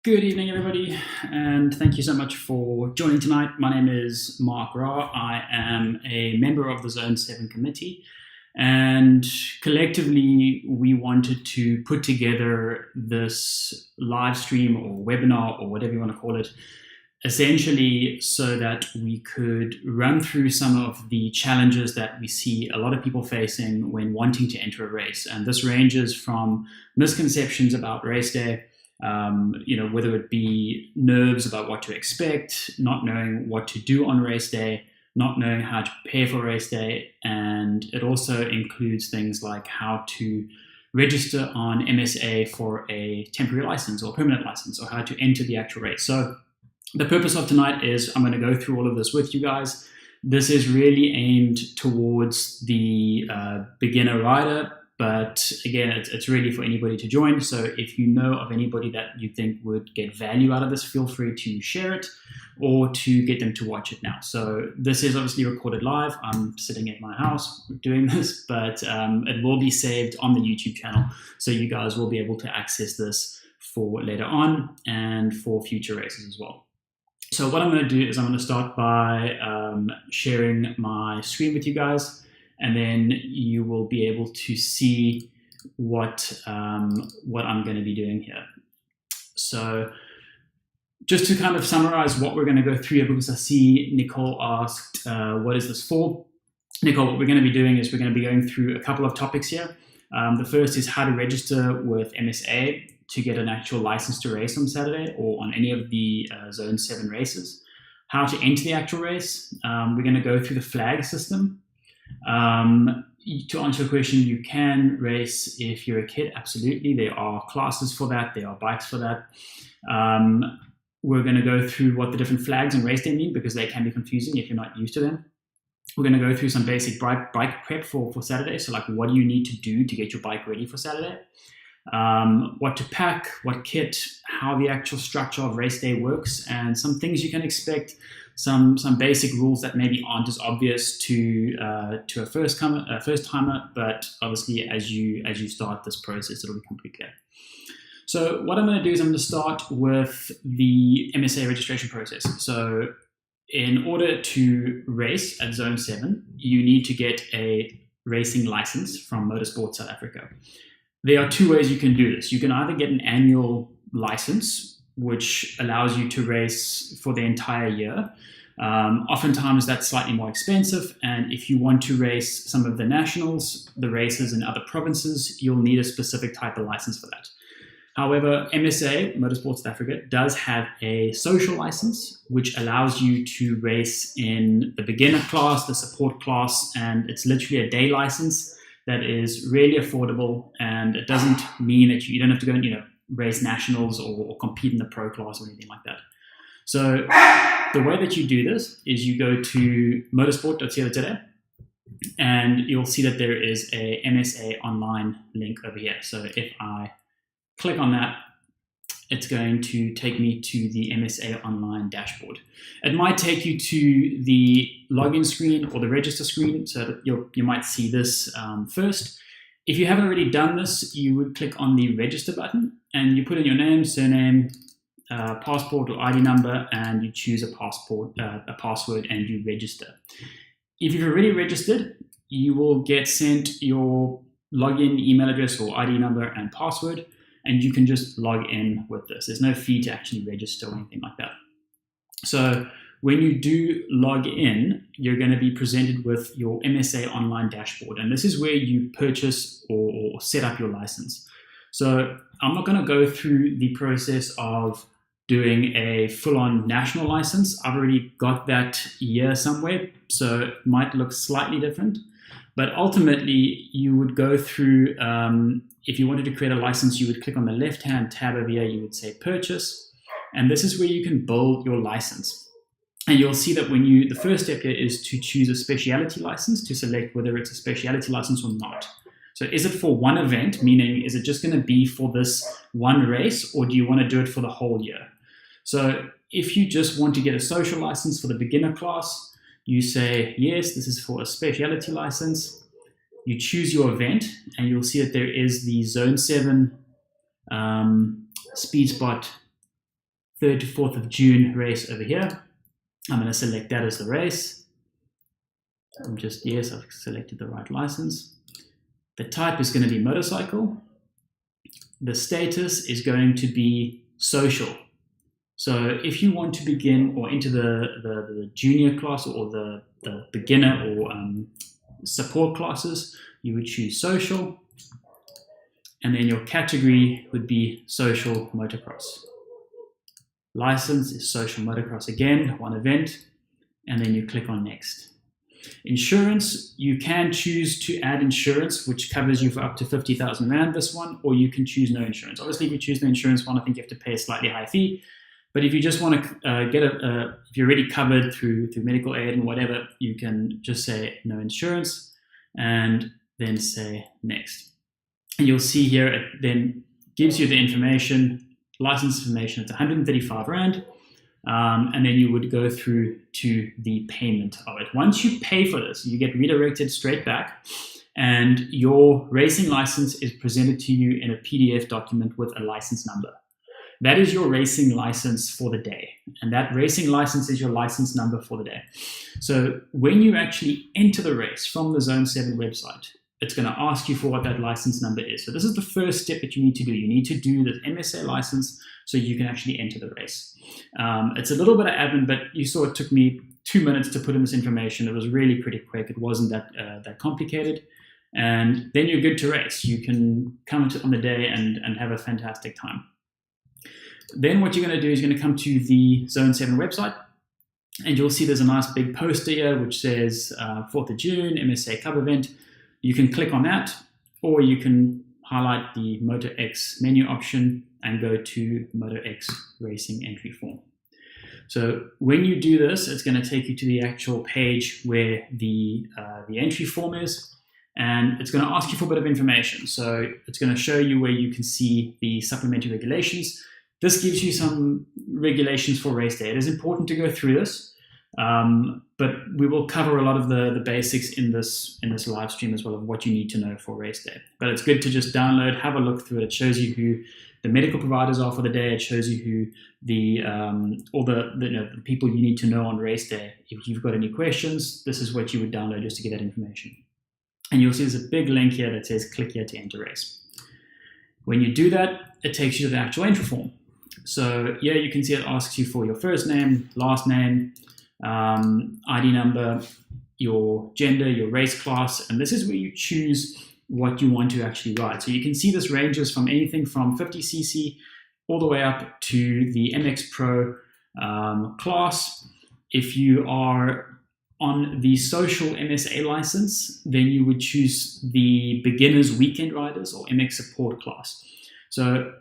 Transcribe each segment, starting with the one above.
Good evening, everybody, and thank you so much for joining tonight. My name is Mark Ra. I am a member of the Zone 7 committee, and collectively, we wanted to put together this live stream or webinar or whatever you want to call it, essentially so that we could run through some of the challenges that we see a lot of people facing when wanting to enter a race. And this ranges from misconceptions about race day, whether it be nerves about what to expect, not knowing what to do on race day, not knowing how to prepare for race day. And it also includes things like how to register on MSA for a temporary license or permanent license, or how to enter the actual race. So the purpose of tonight is I'm going to go through all of this with you guys. This is really aimed towards the beginner rider, but again, it's really for anybody to join. So if you know of anybody that you think would get value out of this, feel free to share it or to get them to watch it now. So this is obviously recorded live. I'm sitting at my house doing this, but it will be saved on the YouTube channel. So you guys will be able to access this for later on and for future races as well. So what I'm going to do is I'm going to start by sharing my screen with you guys, and then you will be able to see what I'm going to be doing here. So just to kind of summarize what we're going to go through here, because I see Nicole asked, what is this for? Nicole, what we're going to be doing is we're going to be going through a couple of topics here. The first is how to register with MSA to get an actual license to race on Saturday or on any of the Zone 7 races. How to enter the actual race. We're going to go through the flag system. To answer your question, you can race if you're a kid, absolutely. There are classes for that, there are bikes for that. We're going to go through what the different flags and race day mean, because they can be confusing if you're not used to them. We're going to go through some basic bike prep for Saturday. So like, what do you need to do to get your bike ready for Saturday? What to pack, what kit, how the actual structure of race day works, and some things you can expect, some basic rules that maybe aren't as obvious to a first timer, but obviously as you start this process, it'll become pretty clear. So what I'm going to do is I'm going to start with the MSA registration process. So in order to race at Zone 7, you need to get a racing license from Motorsport South Africa. There are two ways you can do this. You can either get an annual license, which allows you to race for the entire year. Oftentimes that's slightly more expensive. And if you want to race some of the nationals, the races in other provinces, you'll need a specific type of license for that. However, MSA, Motorsport South Africa, does have a social license, which allows you to race in the beginner class, the support class, and it's literally a day license that is really affordable, and it doesn't mean that you don't have to go and race nationals or compete in the pro class or anything like that. So the way that you do this is you go to motorsport.co.za, and you'll see that there is a MSA online link over here. So if I click on that, it's going to take me to the MSA online dashboard. It might take you to the login screen or the register screen, so that you might see this first. If you haven't already done this, you would click on the register button, and you put in your name, surname, passport or ID number, and you choose a password, and you register. If you've already registered, you will get sent your login email address or ID number and password, and you can just log in with this. There's no fee to actually register or anything like that. So when you do log in, you're going to be presented with your MSA online dashboard. And this is where you purchase or set up your license. So I'm not going to go through the process of doing a full-on national license. I've already got that here somewhere, so it might look slightly different. But ultimately, you would go through, if you wanted to create a license, you would click on the left-hand tab over here, you would say purchase, and this is where you can build your license. And you'll see that the first step here is to choose a speciality license, to select whether it's a speciality license or not. So is it for one event, meaning is it just going to be for this one race, or do you want to do it for the whole year? So if you just want to get a social license for the beginner class, you say, yes, this is for a speciality license. You choose your event, and you'll see that there is the Zone 7 Speed Spot 3rd to 4th of June race over here. I'm going to select that as the race. Yes, I've selected the right license. The type is going to be motorcycle. The status is going to be social. So if you want to begin or enter the junior class or the beginner or support classes, you would choose social. And then your category would be social motocross. License is social motocross again, one event, and then you click on next. Insurance, you can choose to add insurance, which covers you for up to 50,000 Rand, this one, or you can choose no insurance. Obviously, if you choose the insurance one, I think you have to pay a slightly higher fee. But if you just want to get if you're already covered through medical aid and whatever, you can just say no insurance and then say next. And you'll see here, it then gives you the information, license information, it's 135 Rand. And then you would go through to the payment of it. Once you pay for this, you get redirected straight back, and your racing license is presented to you in a PDF document with a license number. That is your racing license for the day, and that racing license is your license number for the day. So when you actually enter the race from the Zone 7 website, it's going to ask you for what that license number is. So this is the first step that you need to do. You need to do the MSA license so you can actually enter the race. It's a little bit of admin, but you saw it took me 2 minutes to put in this information. It was really pretty quick. It wasn't that complicated. And then you're good to race. You can come on the day and have a fantastic time. Then what you're going to do is you're going to come to the Zone 7 website, and you'll see there's a nice big poster here which says 4th of June, MSA Cup event. You can click on that, or you can highlight the Moto X menu option and go to Moto X Racing entry form. So when you do this, it's going to take you to the actual page where the entry form is, and it's going to ask you for a bit of information. So it's going to show you where you can see the supplementary regulations. This gives you some regulations for race day. It is important to go through this. But we will cover a lot of the basics in this live stream as well of what you need to know for race day. But it's good to just download, have a look through it. It shows you who the medical providers are for the day. It shows you who all the people you need to know on race day. If you've got any questions, this is what you would download just to get that information. And you'll see there's a big link here that says click here to enter race. When you do that, it takes you to the actual entry form. So here you can see it asks you for your first name, last name, ID number, your gender, your race class, and this is where you choose what you want to actually ride. So you can see this ranges from anything from 50cc all the way up to the MX Pro class. If you are on the social MSA license, then you would choose the beginners weekend riders or MX support class. So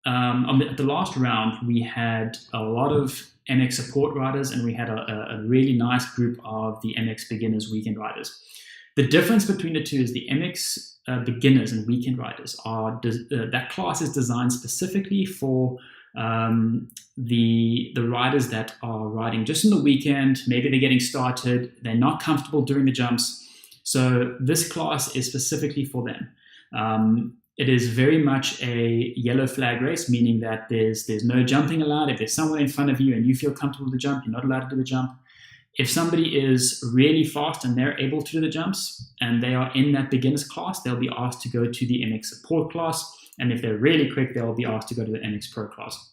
at the last round, we had a lot of MX support riders, and we had a really nice group of the MX beginners weekend riders. The difference between the two is the MX beginners and weekend riders are that class is designed specifically for the riders that are riding just in the weekend. Maybe they're getting started, they're not comfortable during the jumps. So this class is specifically for them. It is very much a yellow flag race, meaning that there's no jumping allowed. If there's someone in front of you and you feel comfortable with the jump, you're not allowed to do the jump. If somebody is really fast and they're able to do the jumps and they are in that beginner's class, they'll be asked to go to the MX support class. And if they're really quick, they'll be asked to go to the MX Pro class.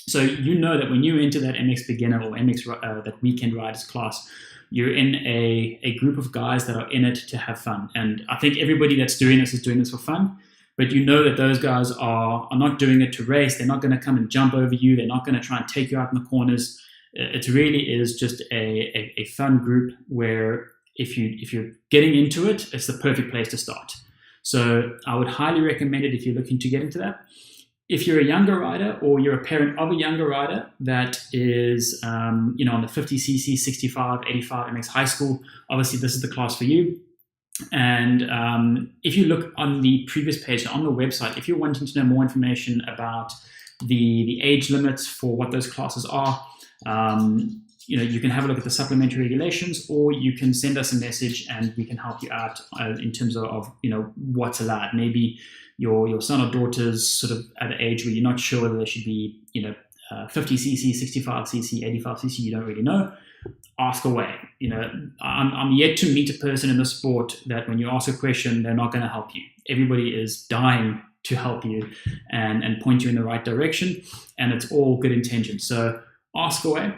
So you know that when you enter that MX beginner or MX that weekend riders class, you're in a group of guys that are in it to have fun. And I think everybody that's doing this is doing this for fun. But you know that those guys are not doing it to race. They're not going to come and jump over you. They're not going to try and take you out in the corners. It really is just a fun group where if you're getting into it, it's the perfect place to start. So I would highly recommend it if you're looking to get into that. If you're a younger rider or you're a parent of a younger rider that is on the 50cc, 65, 85 MX high school, obviously this is the class for you. And if you look on the previous page on the website, if you're wanting to know more information about the age limits for what those classes are. You can have a look at the supplementary regulations, or you can send us a message and we can help you out in terms of what's allowed. Maybe your son or daughter's sort of at an age where you're not sure whether they should be 50cc, 65cc, 85cc. You don't really know. Ask away. I'm yet to meet a person in the sport that when you ask a question, they're not going to help you. Everybody is dying to help you and point you in the right direction, and it's all good intention. So ask away.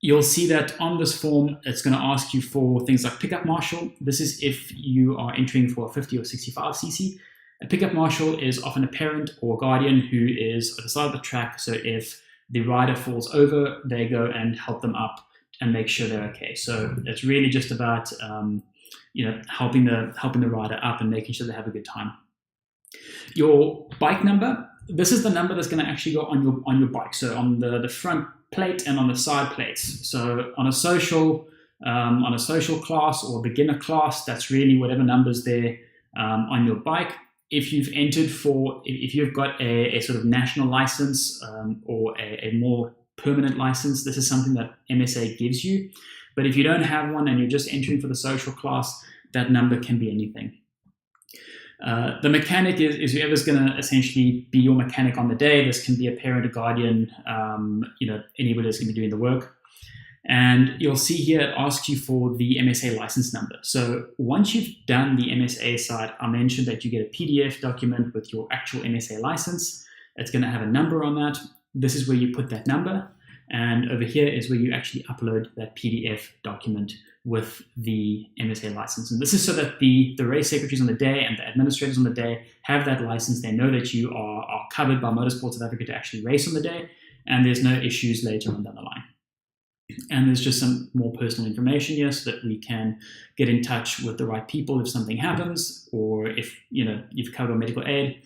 You'll see that on this form, it's going to ask you for things like pickup marshal. This is if you are entering for a 50 or 65cc. A pickup marshal is often a parent or guardian who is at the side of the track. So if the rider falls over, they go and help them up and make sure they're okay. So it's really just about helping the rider up and making sure they have a good time. Your bike number. This is the number that's going to actually go on your bike. So on the front plate and on the side plates. So on a social class or beginner class, that's really whatever number's there on your bike. If you've got a sort of national license or a more permanent license, this is something that MSA gives you. But if you don't have one and you're just entering for the social class, that number can be anything. The mechanic is whoever's going to essentially be your mechanic on the day. This can be a parent, a guardian, anybody that's going to be doing the work. And you'll see here it asks you for the MSA license number. So once you've done the MSA side, I mentioned that you get a PDF document with your actual MSA license. It's going to have a number on that. This is where you put that number. And over here is where you actually upload that PDF document with the MSA license. And this is so that the race secretaries on the day and the administrators on the day have that license. They know that you are covered by Motorsport South Africa to actually race on the day, and there's no issues later on down the line. And there's just some more personal information here so that we can get in touch with the right people if something happens, or if you've covered on medical aid.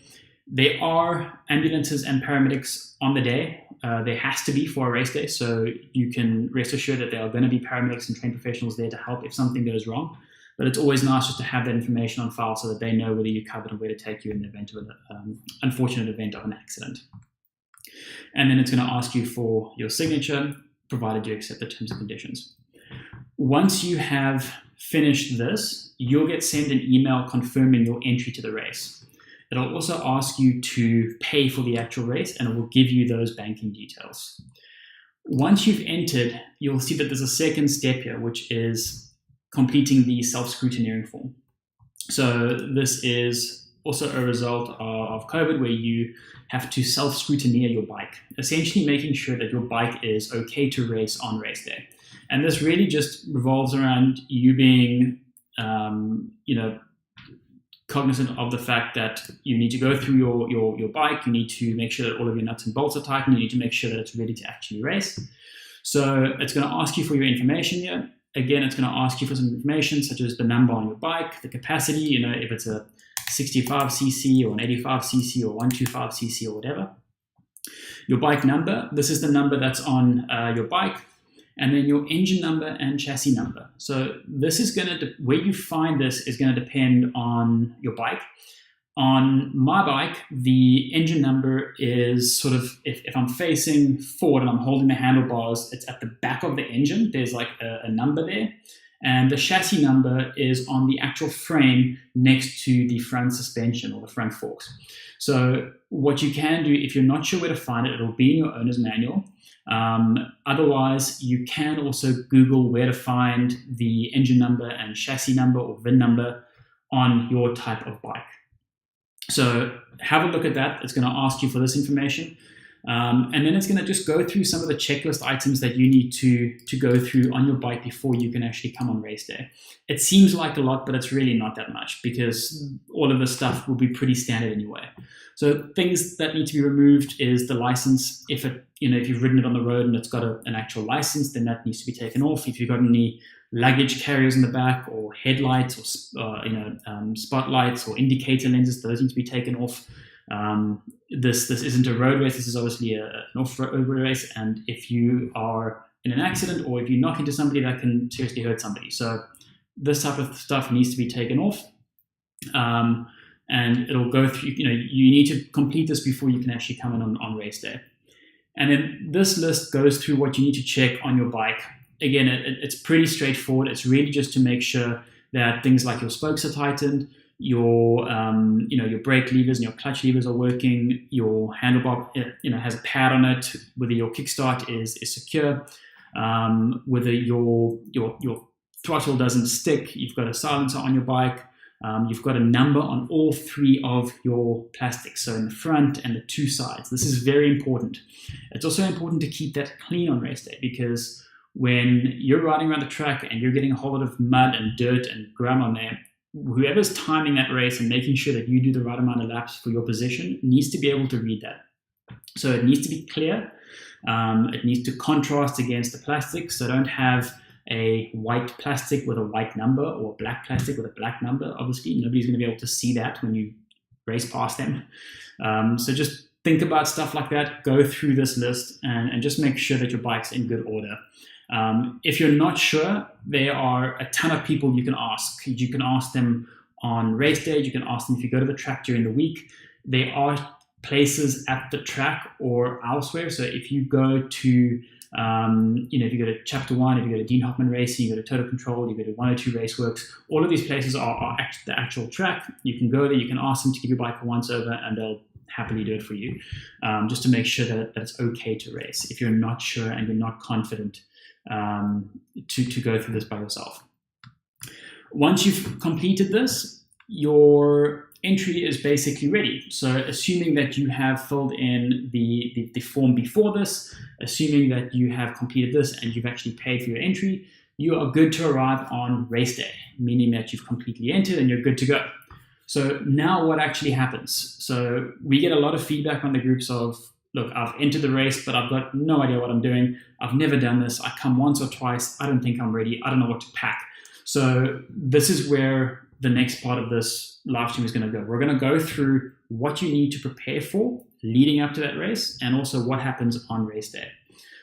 There are ambulances and paramedics on the day. There has to be for a race day, so you can rest assured that there are going to be paramedics and trained professionals there to help if something goes wrong. But it's always nice just to have that information on file so that they know whether you're covered and where to take you in the event of an unfortunate event of an accident. And then it's going to ask you for your signature, provided you accept the terms and conditions. Once you have finished this, you'll get sent an email confirming your entry to the race. It'll also ask you to pay for the actual race, and it will give you those banking details. Once you've entered, you'll see that there's a second step here, which is completing the self-scrutineering form. So this is also a result of COVID, where you have to self-scrutineer your bike, essentially making sure that your bike is okay to race on race day. And this really just revolves around you being, cognizant of the fact that you need to go through your bike, you need to make sure that all of your nuts and bolts are tight, and you need to make sure that it's ready to actually race. So it's going to ask you for your information here. Again, it's going to ask you for some information such as the number on your bike, the capacity, if it's a 65cc or an 85cc or 125cc or whatever. Your bike number, this is the number that's on your bike. And then your engine number and chassis number. So this is going to, where you find this is going to depend on your bike. On my bike, the engine number is sort of, if I'm facing forward and I'm holding the handlebars, it's at the back of the engine. There's like a number there. And the chassis number is on the actual frame next to the front suspension or the front forks. So what you can do, if you're not sure where to find it, it'll be in your owner's manual. Otherwise, you can also Google where to find the engine number and chassis number or VIN number on your type of bike. So have a look at that. It's going to ask you for this information. And then it's going to just go through some of the checklist items that you need to go through on your bike before you can actually come on race day. It seems like a lot, but it's really not that much because all of this stuff will be pretty standard anyway. So things that need to be removed is the license. If you've ridden it on the road and it's got an actual license, then that needs to be taken off. If you've got any luggage carriers in the back or headlights or spotlights or indicator lenses, those need to be taken off. This isn't a road race. This is obviously an off-road race, and if you are in an accident or if you knock into somebody, that can seriously hurt somebody. So this type of stuff needs to be taken off. and it'll go through, you need to complete this before you can actually come in on race day. And then this list goes through what you need to check on your bike. Again, it's pretty straightforward. It's really just to make sure that things like your spokes are tightened, your brake levers and your clutch levers are working, your handlebar has a pad on it, whether your kickstart is secure, whether your throttle doesn't stick, you've got a silencer on your bike, you've got a number on all three of your plastics, so in the front and the two sides. This is very important. It's also important to keep that clean on race day, because when you're riding around the track and you're getting a whole lot of mud and dirt and grime on there, whoever's timing that race and making sure that you do the right amount of laps for your position needs to be able to read that. So it needs to be clear. It needs to contrast against the plastic. So don't have a white plastic with a white number or black plastic with a black number. Obviously, nobody's going to be able to see that when you race past them. So just think about stuff like that. Go through this list and just make sure that your bike's in good order. If you're not sure, there are a ton of people you can ask. You can ask them on race day. You can ask them if you go to the track during the week. There are places at the track or elsewhere. So if you go to, if you go to Chapter 1, if you go to Dean Hoffman Racing, you go to Total Control, you go to 102 Raceworks, all of these places are the actual track. You can go there, you can ask them to give your bike a once over, and they'll happily do it for you, just to make sure that it's okay to race if you're not sure and you're not confident to go through this by yourself. Once you've completed this, your entry is basically ready. So assuming that you have filled in the form before this, assuming that you have completed this and you've actually paid for your entry, you are good to arrive on race day, meaning that you've completely entered and you're good to go. So now what actually happens? So we get a lot of feedback on the groups of, look, I've entered the race, but I've got no idea what I'm doing. I've never done this. I come once or twice. I don't think I'm ready. I don't know what to pack. So this is where the next part of this live stream is going to go. We're going to go through what you need to prepare for leading up to that race, and also what happens on race day.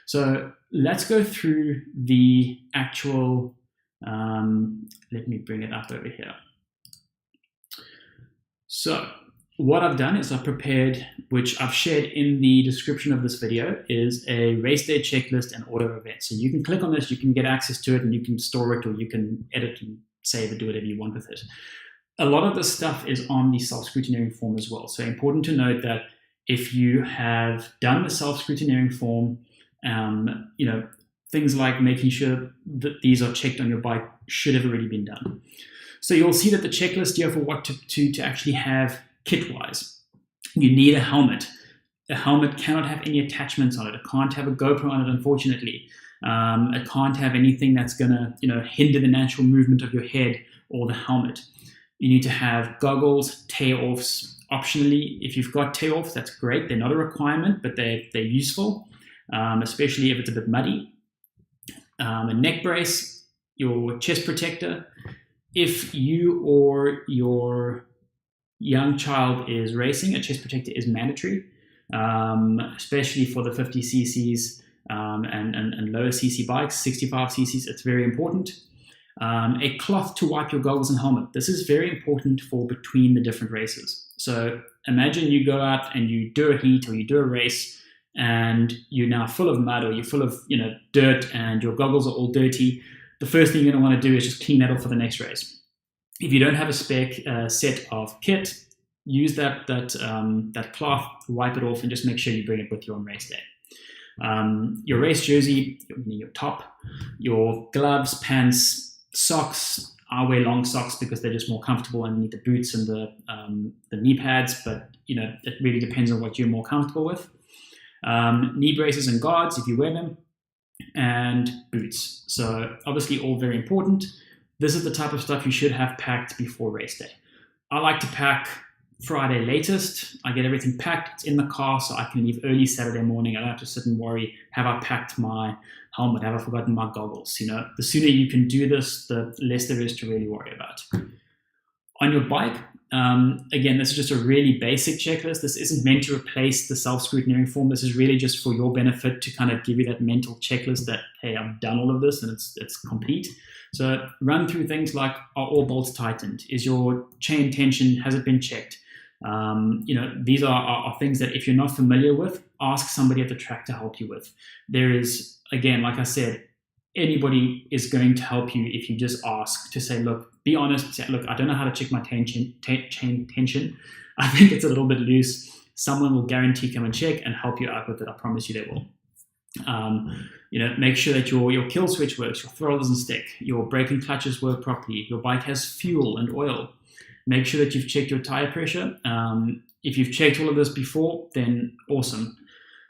So let's go through the actual, let me bring it up over here. So what I've done is I've prepared, which I've shared in the description of this video, is a race day checklist and order event. So you can click on this, you can get access to it, and you can store it, or you can edit and save it, do whatever you want with it. A lot of this stuff is on the self-scrutineering form as well. So important to note that if you have done the self-scrutineering form, things like making sure that these are checked on your bike should have already been done. So you'll see that the checklist here for what to actually have kit-wise. You need a helmet. A helmet cannot have any attachments on it. It can't have a GoPro on it, unfortunately. It can't have anything that's going to hinder the natural movement of your head or the helmet. You need to have goggles, tear-offs. Optionally, if you've got tear-offs, that's great. They're not a requirement, but they're useful, especially if it's a bit muddy. A neck brace, your chest protector. If you or your young child is racing, a chest protector is mandatory, especially for the 50 cc's and lower cc bikes, 65 cc's. It's very important. A cloth to wipe your goggles and helmet. This is very important for between the different races. So imagine you go out and you do a heat or you do a race and you're now full of mud, or you're full of dirt, and your goggles are all dirty. The first thing you're going to want to do is just clean that up for the next race. If you don't have a spare set of kit, use that cloth, wipe it off, and just make sure you bring it with you on race day. Your race jersey, your top, your gloves, pants, socks. I wear long socks because they're just more comfortable underneath the boots and the knee pads, but it really depends on what you're more comfortable with. Knee braces and guards if you wear them, and boots. So obviously all very important. This is the type of stuff you should have packed before race day. I like to pack Friday latest. I get everything packed. It's in the car, so I can leave early Saturday morning. I don't have to sit and worry, have I packed my helmet? Have I forgotten my goggles? The sooner you can do this, the less there is to really worry about. On your bike, Again, this is just a really basic checklist. This isn't meant to replace the self-scrutineering form. This is really just for your benefit to kind of give you that mental checklist that, hey, I've done all of this and it's complete. So run through things like, are all bolts tightened? Is your chain tension, has it been checked? These are things that if you're not familiar with, ask somebody at the track to help you with. There is, again, like I said, anybody is going to help you if you just ask to say, look, be honest, say, look, I don't know how to check my chain tension. I think it's a little bit loose. Someone will guarantee come and check and help you out with it. I promise you they will. Make sure that your kill switch works, your throttle doesn't stick, your brake and clutches work properly, your bike has fuel and oil. Make sure that you've checked your tire pressure. If you've checked all of this before, then awesome.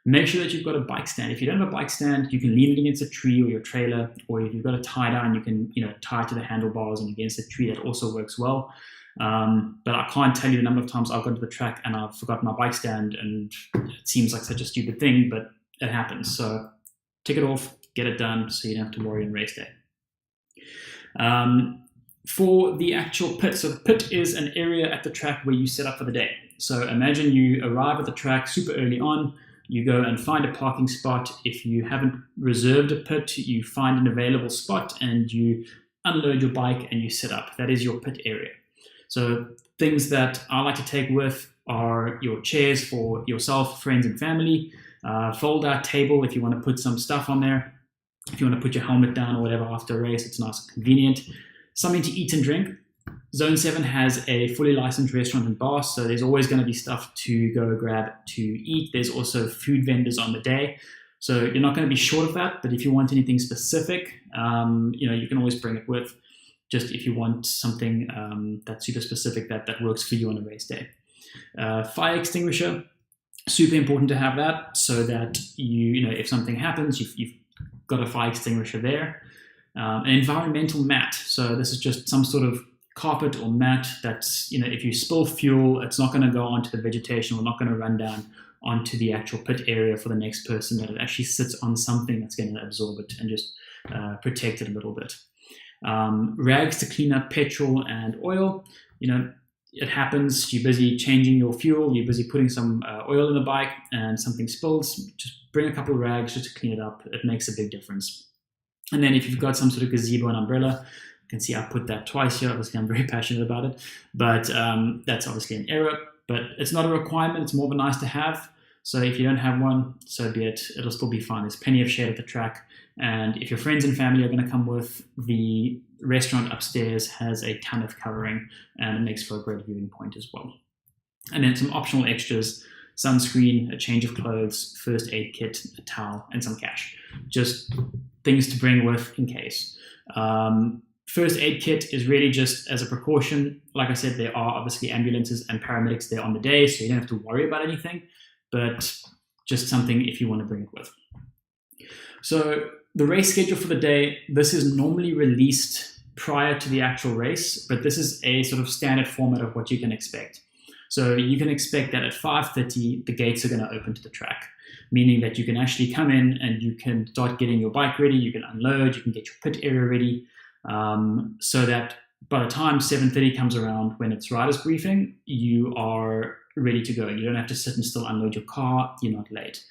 Make sure that you've got a bike stand. If you don't have a bike stand, you can lean it against a tree or your trailer, or if you've got a tie down, you can tie it to the handlebars and against a tree. That also works well. But I can't tell you the number of times I've gone to the track and I've forgotten my bike stand, and it seems like such a stupid thing, but it happens. So tick it off, get it done, so you don't have to worry on race day. For the actual pit, so the pit is an area at the track where you set up for the day. So imagine you arrive at the track super early on, you go and find a parking spot. If you haven't reserved a pit, you find an available spot and you unload your bike and you set up. That is your pit area. So things that I like to take with are your chairs for yourself, friends and family, fold out table if you want to put some stuff on there. If you want to put your helmet down or whatever after a race, it's nice and convenient. Something to eat and drink. Zone 7 has a fully licensed restaurant and bar, so there's always going to be stuff to go grab to eat. There's also food vendors on the day, so you're not going to be short of that, but if you want anything specific, you can always bring it with, just if you want something that's super specific that works for you on a race day. Fire extinguisher, super important to have that, so that if something happens, you've got a fire extinguisher there. An environmental mat, so this is just some sort of carpet or mat that's, if you spill fuel, it's not going to go onto the vegetation or not going to run down onto the actual pit area for the next person, that it actually sits on something that's going to absorb it and just protect it a little bit. Rags to clean up petrol and oil. It happens, you're busy changing your fuel, you're busy putting some oil in the bike and something spills, just bring a couple of rags just to clean it up. It makes a big difference. And then if you've got some sort of gazebo and umbrella, you can see I put that twice here. Obviously, I'm very passionate about it, but that's obviously an error. But it's not a requirement. It's more of a nice to have. So if you don't have one, so be it. It'll still be fine. There's plenty of shade at the track. And if your friends and family are going to come with, the restaurant upstairs has a ton of covering, and it makes for a great viewing point as well. And then some optional extras: sunscreen, a change of clothes, first aid kit, a towel, and some cash. Just things to bring with in case. First aid kit is really just as a precaution. Like I said, there are obviously ambulances and paramedics there on the day, so you don't have to worry about anything, but just something if you want to bring it with. So the race schedule for the day, this is normally released prior to the actual race, but this is a sort of standard format of what you can expect. So you can expect that at 5:30, the gates are going to open to the track, meaning that you can actually come in and you can start getting your bike ready, you can unload, you can get your pit area ready, so that by the time 7:30 comes around, when it's riders briefing, you are ready to go. You don't have to sit and still unload your car, you're not late.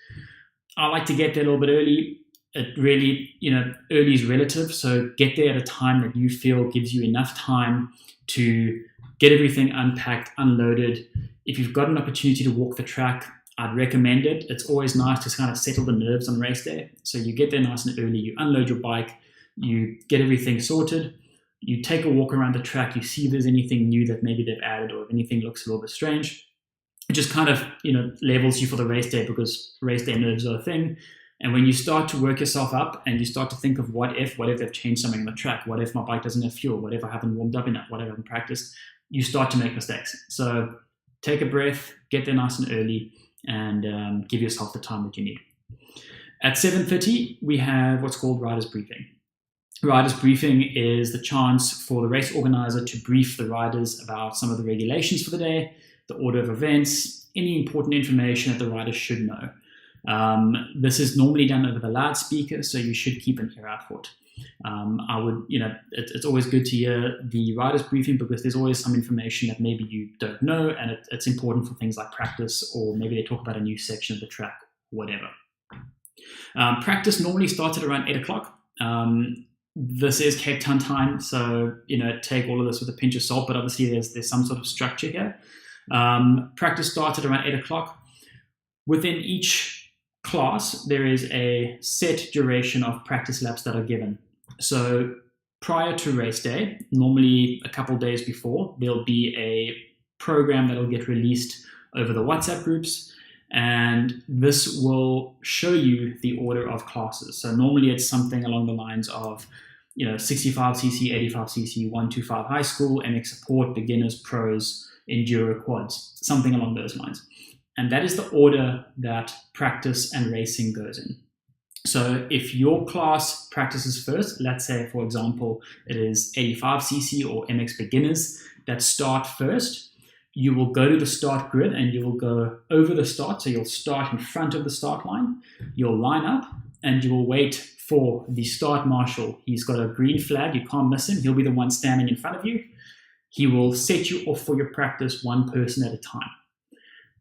I like to get there a little bit early. It really, early is relative, so get there at a time that you feel gives you enough time to get everything unpacked, unloaded. If you've got an opportunity to walk the track, I'd recommend it. It's always nice to kind of settle the nerves on race day. So you get there nice and early, you unload your bike, you get everything sorted, you take a walk around the track, you see if there's anything new that maybe they've added or if anything looks a little bit strange. It just kind of, levels you for the race day, because race day nerves are a thing. And when you start to work yourself up and you start to think of what if they've changed something on the track, what if my bike doesn't have fuel, what if I haven't warmed up enough, what if I haven't practiced, you start to make mistakes. So take a breath, get there nice and early, and give yourself the time that you need. At 7:30, we have what's called riders briefing. Riders briefing is the chance for the race organizer to brief the riders about some of the regulations for the day, the order of events, any important information that the riders should know. This is normally done over the loudspeaker, so you should keep an ear out for it. It's always good to hear the rider's briefing because there's always some information that maybe you don't know, and it's important for things like practice, or maybe they talk about a new section of the track, whatever. Practice normally starts at around 8 o'clock. This is Cape Town time, so take all of this with a pinch of salt, but obviously there's some sort of structure here. Practice starts at around 8 o'clock. Within each class, there is a set duration of practice laps that are given. So prior to race day, normally a couple days before, there'll be a program that'll get released over the WhatsApp groups, and this will show you the order of classes. So normally it's something along the lines of 65cc, 85cc, 125 high school, MX support, beginners, pros, enduro, quads, something along those lines. And that is the order that practice and racing goes in. So if your class practices first, let's say, for example, it is 85cc or MX beginners that start first, you will go to the start grid and you will go over the start. So you'll start in front of the start line, you'll line up, and you will wait for the start marshal. He's got a green flag, you can't miss him. He'll be the one standing in front of you. He will set you off for your practice one person at a time.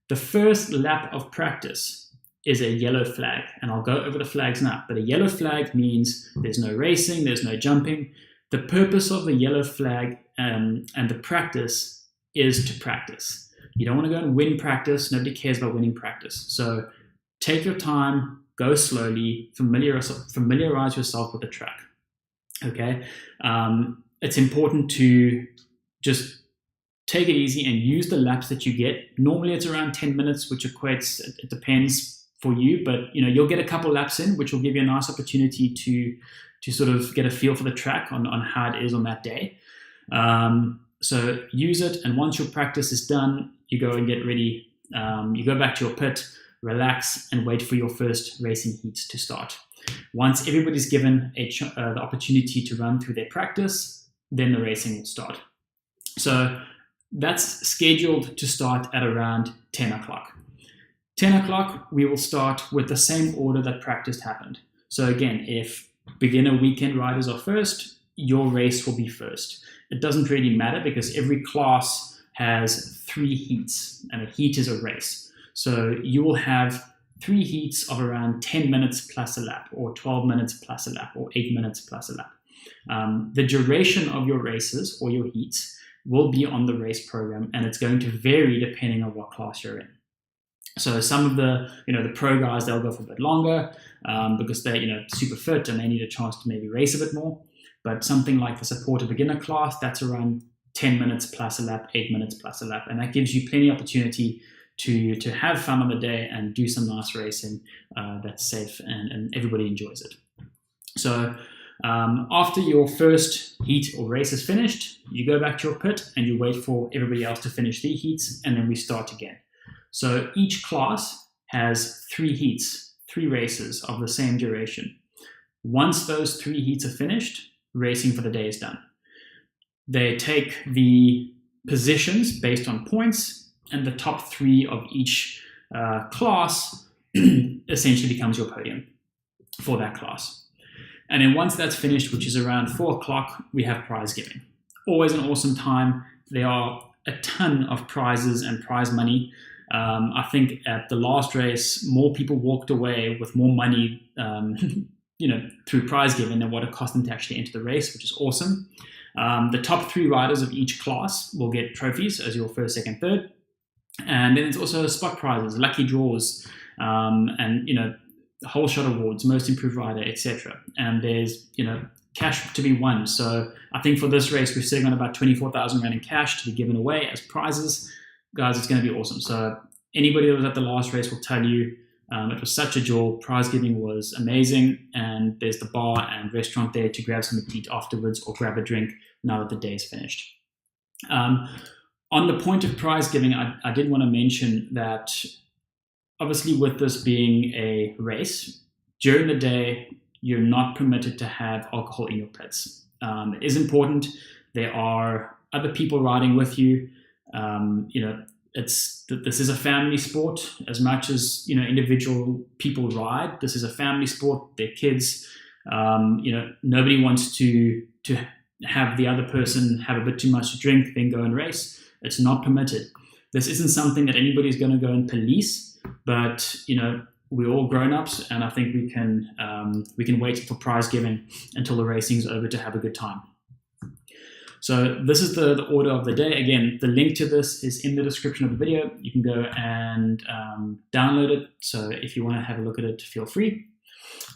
The first lap of practice is a yellow flag, and I'll go over the flags now. But a yellow flag means there's no racing, there's no jumping. The purpose of the yellow flag and the practice is to practice. You don't want to go and win practice. Nobody cares about winning practice. So take your time, go slowly, familiarize yourself with the track. Okay? It's important to just take it easy and use the laps that you get. Normally it's around 10 minutes, which equates, it depends for you, but you'll get a couple laps in, which will give you a nice opportunity to sort of get a feel for the track on how it is on that day. So use it, and once your practice is done, you go and get ready. You go back to your pit, relax, and wait for your first racing heats to start. Once everybody's given the opportunity to run through their practice, then the racing will start. So that's scheduled to start at around 10 o'clock. 10 o'clock, we will start with the same order that practice happened. So again, if beginner weekend riders are first, your race will be first. It doesn't really matter because every class has 3 heats, and a heat is a race. So you will have 3 heats of around 10 minutes plus a lap, or 12 minutes plus a lap, or 8 minutes plus a lap. The duration of your races or your heats will be on the race program, and it's going to vary depending on what class you're in. So some of the pro guys, they'll go for a bit longer because they're super fit and they need a chance to maybe race a bit more. But something like the supporter beginner class, that's around 10 minutes plus a lap, 8 minutes plus a lap, and that gives you plenty of opportunity to have fun on the day and do some nice racing that's safe and everybody enjoys it. So after your first heat or race is finished, you go back to your pit and you wait for everybody else to finish their heats, and then we start again. So each class has 3 heats, 3 races of the same duration. Once those 3 heats are finished, racing for the day is done. They take the positions based on points, and the top 3 of each class essentially becomes your podium for that class. And then once that's finished, which is around 4 o'clock, we have prize giving. Always an awesome time. There are a ton of prizes and prize money. I think at the last race, more people walked away with more money, through prize giving than what it cost them to actually enter the race, which is awesome. The top 3 riders of each class will get trophies as your first, second, third. And then there's also spot prizes, lucky draws, and whole shot awards, most improved rider, etc. And there's cash to be won. So I think for this race, we're sitting on about 24,000 Rand in cash to be given away as prizes. Guys, it's going to be awesome. So anybody that was at the last race will tell you it was such a joy. Prize giving was amazing, and there's the bar and restaurant there to grab something to eat afterwards or grab a drink now that the day is finished. On the point of prize giving, I did want to mention that obviously with this being a race, during the day, you're not permitted to have alcohol in your pits. It is important. There are other people riding with you. this is a family sport as much as individual people ride. This is a family sport. They're kids. Nobody wants to have the other person have a bit too much to drink, then go and race. It's not permitted. This isn't something that anybody's going to go and police, but we're all grown-ups, and I think we can wait until prize giving, until the racing's over, to have a good time. So this is the order of the day. Again, the link to this is in the description of the video. You can go and download it. So if you want to have a look at it, feel free.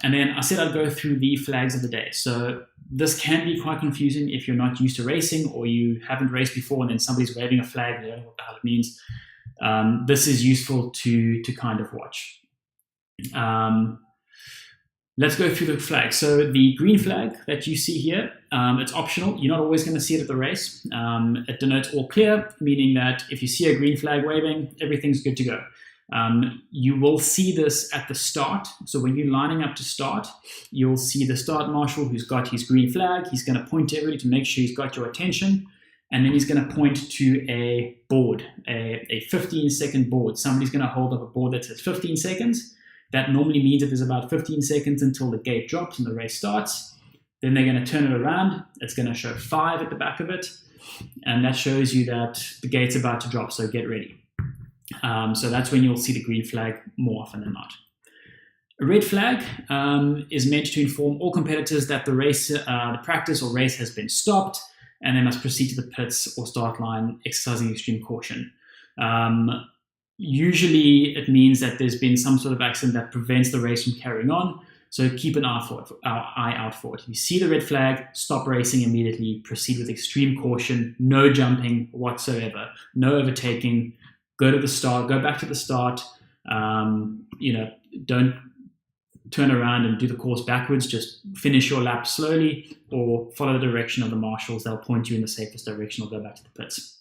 And then I said I'd go through the flags of the day. So this can be quite confusing if you're not used to racing, or you haven't raced before and then somebody's waving a flag and you don't know what the hell it means. This is useful to kind of watch. Let's go through the flags. So the green flag that you see here, it's optional. You're not always going to see it at the race. It denotes all clear, meaning that if you see a green flag waving, everything's good to go. You will see this at the start. So when you're lining up to start, you'll see the start marshal who's got his green flag. He's going to point to everybody to make sure he's got your attention. And then he's going to point to a board, a 15-second board. Somebody's going to hold up a board that says 15 seconds. That normally means that there's about 15 seconds until the gate drops and the race starts. Then they're going to turn it around. It's going to show 5 at the back of it. And that shows you that the gate's about to drop, so get ready. So that's when you'll see the green flag more often than not. A red flag is meant to inform all competitors that the practice or race has been stopped, and they must proceed to the pits or start line exercising extreme caution. Usually it means that there's been some sort of accident that prevents the race from carrying on, so keep an eye out for it. If you see the red flag, stop racing immediately, proceed with extreme caution, no jumping whatsoever, no overtaking. Go to the start, go back to the start. Don't turn around and do the course backwards. Just finish your lap slowly, or follow the direction of the marshals. They'll point you in the safest direction, or go back to the pits.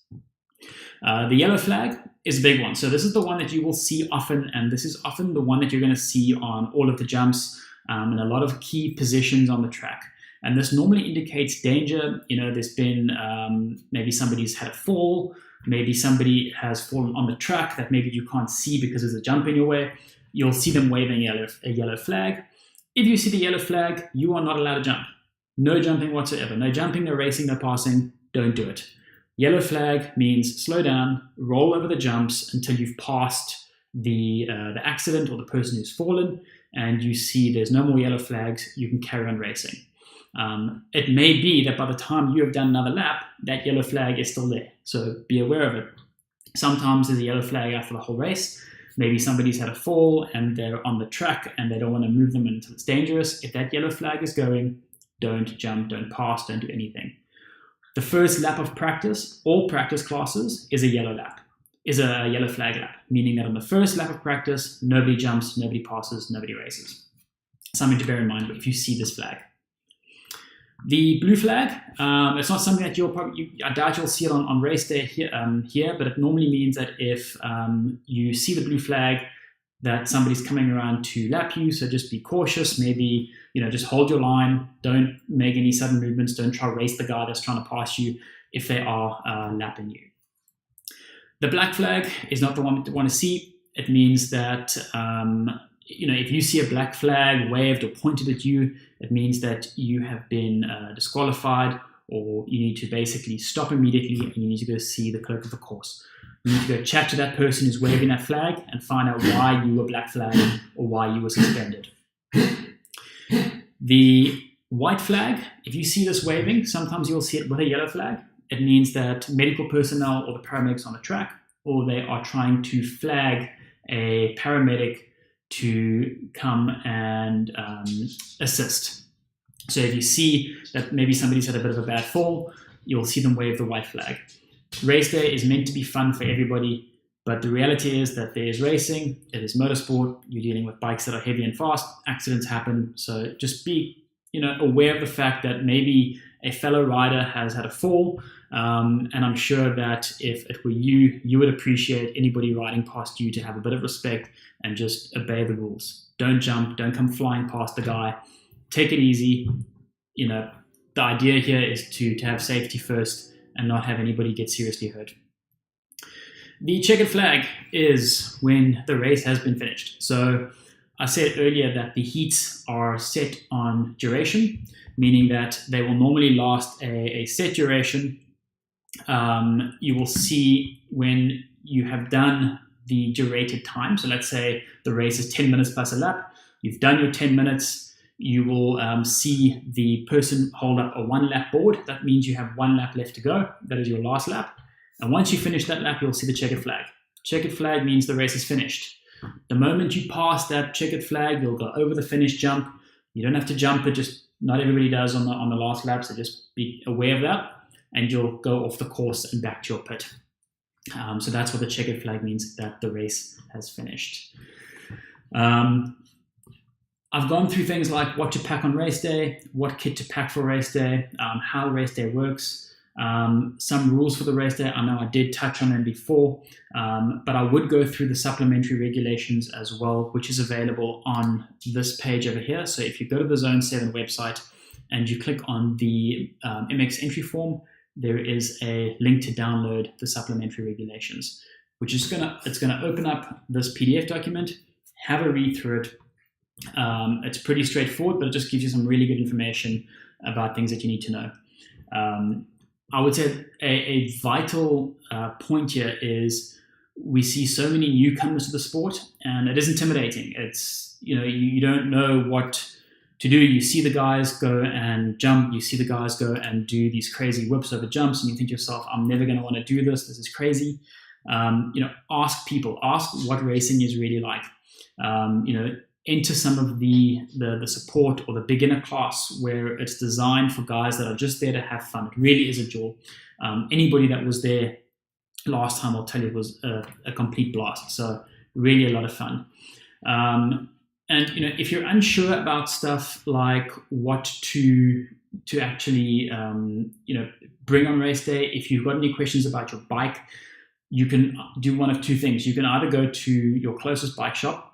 The yellow flag is a big one. So this is the one that you will see often, and this is often the one that you're going to see on all of the jumps and a lot of key positions on the track. And this normally indicates danger. There's been maybe somebody's had a fall. Maybe somebody has fallen on the track that maybe you can't see because there's a jump in your way. You'll see them waving a yellow flag. If you see the yellow flag, you are not allowed to jump. No jumping whatsoever. No jumping, no racing, no passing. Don't do it. Yellow flag means slow down, roll over the jumps until you've passed the accident or the person who's fallen, and you see there's no more yellow flags. You can carry on racing. It may be that by the time you have done another lap, that yellow flag is still there. So be aware of it. Sometimes there's a yellow flag after the whole race. Maybe somebody's had a fall and they're on the track and they don't want to move them until it's dangerous. If that yellow flag is going, don't jump, don't pass, don't do anything. The first lap of practice, all practice classes, is a yellow flag lap, meaning that on the first lap of practice, nobody jumps, nobody passes, nobody races. Something to bear in mind if you see this flag. The blue flag, it's not something that I doubt you'll see it on race day here, but it normally means that if you see the blue flag, that somebody's coming around to lap you, so just be cautious. Maybe just hold your line, don't make any sudden movements, don't try to race the guy that's trying to pass you if they are lapping you. The black flag is not the one you want to see. It means that if you see a black flag waved or pointed at you, it means that you have been disqualified, or you need to basically stop immediately and you need to go see the clerk of the course. You need to go chat to that person who's waving that flag and find out why you were black flagged or why you were suspended. The white flag, if you see this waving, sometimes you'll see it with a yellow flag. It means that medical personnel or the paramedics on the track, or they are trying to flag a paramedic to come and assist. So if you see that maybe somebody's had a bit of a bad fall, you'll see them wave the white flag. Race day is meant to be fun for everybody, but the reality is that there is racing, it is motorsport, you're dealing with bikes that are heavy and fast, accidents happen, so just be aware of the fact that maybe a fellow rider has had a fall, and I'm sure that if it were you, you would appreciate anybody riding past you to have a bit of respect and just obey the rules. Don't jump, don't come flying past the guy, take it easy. The idea here is to have safety first and not have anybody get seriously hurt. The checkered flag is when the race has been finished. So I said earlier that the heats are set on duration, meaning that they will normally last a set duration. You will see when you have done the durated time. So let's say the race is 10 minutes plus a lap. You've done your 10 minutes. You will see the person hold up a 1 lap board. That means you have 1 lap left to go. That is your last lap. And once you finish that lap, you'll see the checkered flag. Checkered flag means the race is finished. The moment you pass that checkered flag, you'll go over the finish jump. You don't have to jump it, just not everybody does on the last lap, so just be aware of that. And you'll go off the course and back to your pit. So that's what the checkered flag means, that the race has finished. I've gone through things like what to pack on race day, what kit to pack for race day, how race day works, some rules for the race day. I know I did touch on them before, but I would go through the supplementary regulations as well, which is available on this page over here. So if you go to the Zone 7 website and you click on the MX entry form, there is a link to download the supplementary regulations, which is it's gonna open up this PDF document, have a read through it. It's pretty straightforward, but it just gives you some really good information about things that you need to know. I would say a vital point here is we see so many newcomers to the sport, and it is intimidating. It's, you don't know what to do. You see the guys go and jump. You see the guys go and do these crazy whips over jumps, and you think to yourself, I'm never going to want to do this. This is crazy. Ask people. Ask what racing is really like. Enter some of the support or the beginner class where it's designed for guys that are just there to have fun. It really is a jewel. Anybody that was there last time, I'll tell you, it was a complete blast. So really a lot of fun. And if you're unsure about stuff like what to actually bring on race day, if you've got any questions about your bike, you can do one of two things. You can either go to your closest bike shop.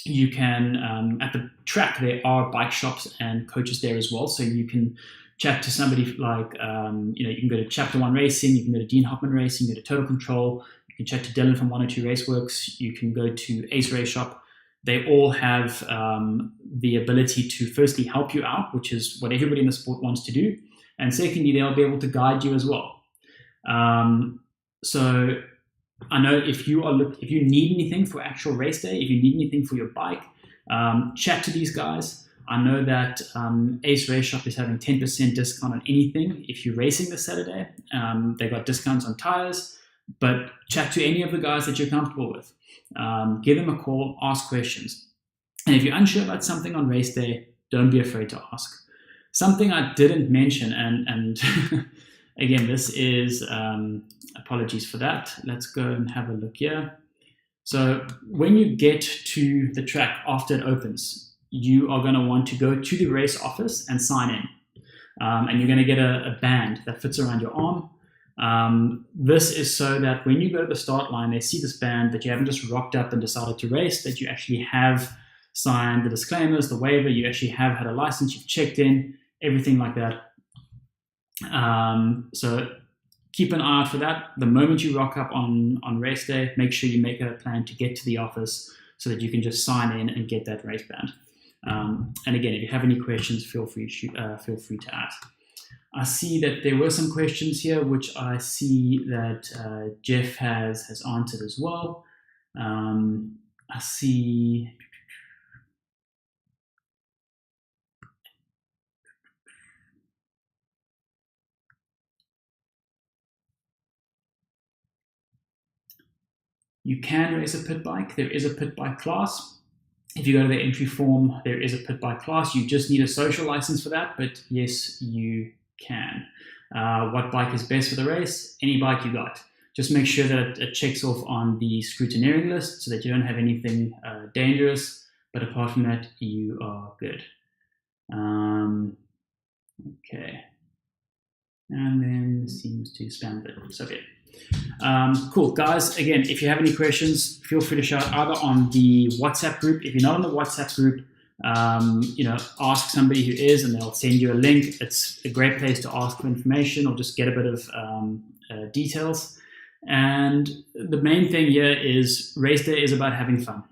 You can, at the track, there are bike shops and coaches there as well. So you can chat to somebody like, you can go to Chapter 1 Racing, you can go to Dean Hoffman Racing, go to Total Control, you can chat to Dylan from 102 Raceworks, you can go to Ace Race Shop. They all have the ability to firstly help you out, which is what everybody in the sport wants to do. And secondly, they'll be able to guide you as well. So I know if you need anything for actual race day, if you need anything for your bike, chat to these guys. I know that Ace Race Shop is having 10% discount on anything if you're racing this Saturday. They got discounts on tires, but chat to any of the guys that you're comfortable with. Give them a call, ask questions. And if you're unsure about something on race day, don't be afraid to ask. Something I didn't mention, and again, this is, apologies for that. Let's go and have a look here. So when you get to the track after it opens, you are going to want to go to the race office and sign in. And you're going to get a band that fits around your arm. This is so that when you go to the start line, they see this band, that you haven't just rocked up and decided to race, that you actually have signed the disclaimers, the waiver, you actually have had a license, you've checked in, everything like that. So keep an eye out for that. The moment you rock up on race day, make sure you make a plan to get to the office so that you can just sign in and get that race band. And again, if you have any questions, feel free to ask. I see that there were some questions here, which I see that Jeff has answered as well. I see. You can race a pit bike. There is a pit bike class. If you go to the entry form, there is a pit bike class. You just need a social license for that, but yes, you can. What bike is best for the race? Any bike you got. Just make sure that it checks off on the scrutineering list so that you don't have anything dangerous, but apart from that, you are good. Okay. And then seems to spam it. So okay. Cool, guys. Again, if you have any questions, feel free to shout either on the WhatsApp group. If you're not on the WhatsApp group, ask somebody who is, and they'll send you a link. It's a great place to ask for information or just get a bit of details. And the main thing here is race day is about having fun.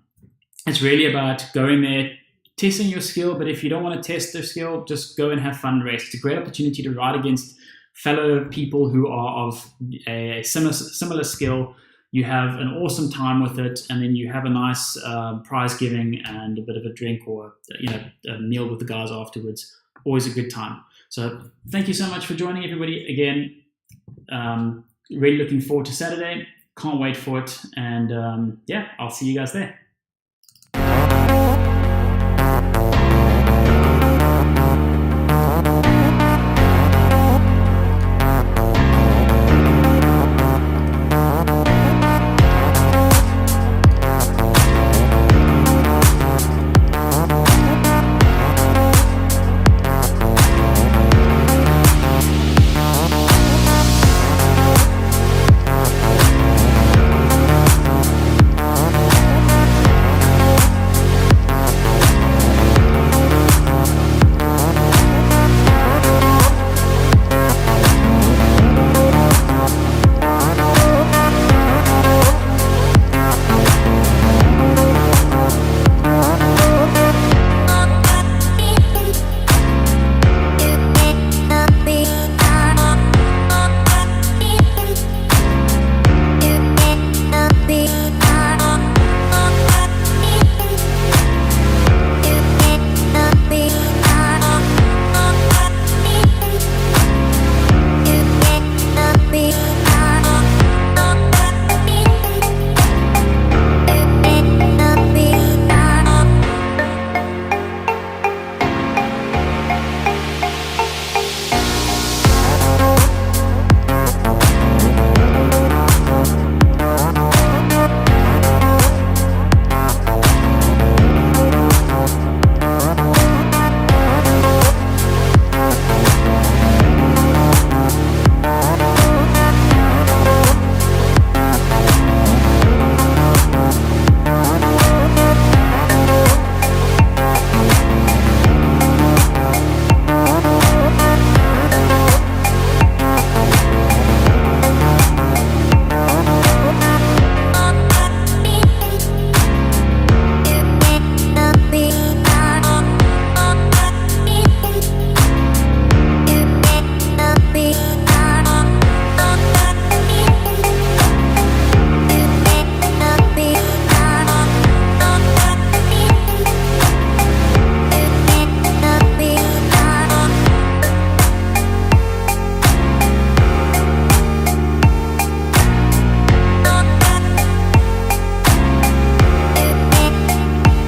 It's really about going there, testing your skill, but if you don't want to test their skill, just go and have fun race. It's a great opportunity to ride against fellow people who are of a similar skill. You have an awesome time with it, and then you have a nice prize giving and a bit of a drink or a meal with the guys afterwards. Always a good time. So thank you so much for joining, everybody. Again, really looking forward to Saturday. Can't wait for it. And I'll see you guys there.